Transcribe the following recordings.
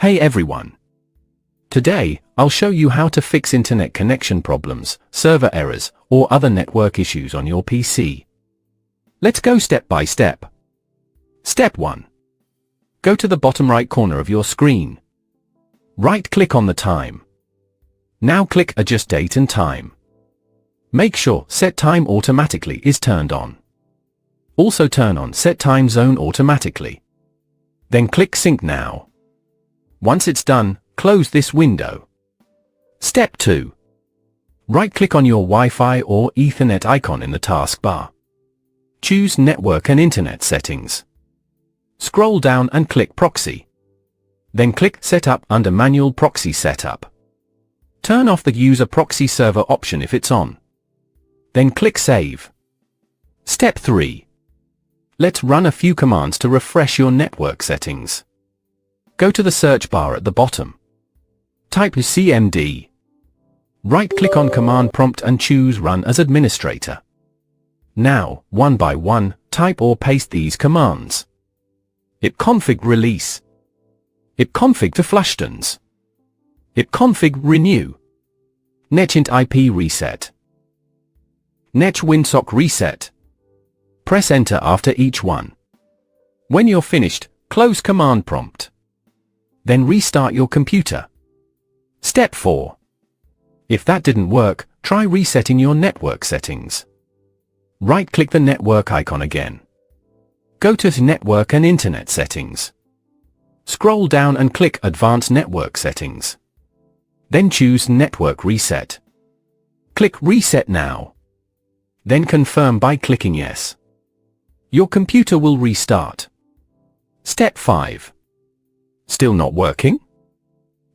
Hey everyone! Today, I'll show you how to fix internet connection problems, server errors, or other network issues on your PC. Let's go step by step. Step 1. Go to the bottom right corner of your screen. Right-click on the time. Now click Adjust Date and Time. Make sure Set Time Automatically is turned on. Also turn on Set Time Zone Automatically. Then click Sync Now. Once it's done, close this window. Step 2. Right-click on your Wi-Fi or Ethernet icon in the taskbar. Choose Network and Internet Settings. Scroll down and click Proxy. Then click Setup under Manual Proxy Setup. Turn off the User Proxy Server option if it's on. Then click Save. Step 3. Let's run a few commands to refresh your network settings. Go to the search bar at the bottom. Type CMD. Right-click on Command Prompt and choose Run as Administrator. Now, one by one, type or paste these commands. ipconfig release. ipconfig to flushtons. ipconfig renew. netint IP reset. netch winsock reset. Press Enter after each one. When you're finished, close Command Prompt. Then restart your computer. Step 4. If that didn't work, try resetting your network settings. Right-click the network icon again. Go to Network and Internet Settings. Scroll down and click Advanced Network Settings. Then choose Network Reset. Click Reset Now. Then confirm by clicking Yes. Your computer will restart. Step 5. Still not working?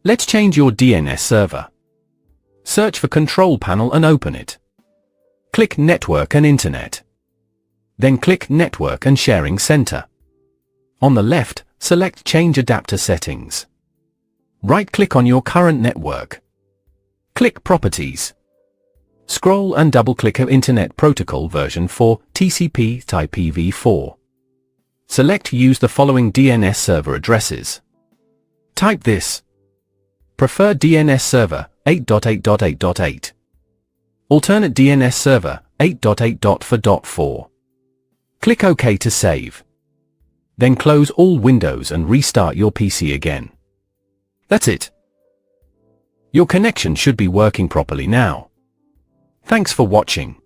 Let's change your DNS server. Search for Control Panel and open it. Click Network and Internet. Then click Network and Sharing Center. On the left, select Change Adapter Settings. Right-click on your current network. Click Properties. Scroll and double-click Internet Protocol version 4, TCP type IPv4. Select Use the following DNS server addresses. Type this. Preferred DNS server 8.8.8.8. Alternate DNS server 8.8.4.4. Click OK to save. Then close all windows and restart your PC again. That's it. Your connection should be working properly now. Thanks for watching.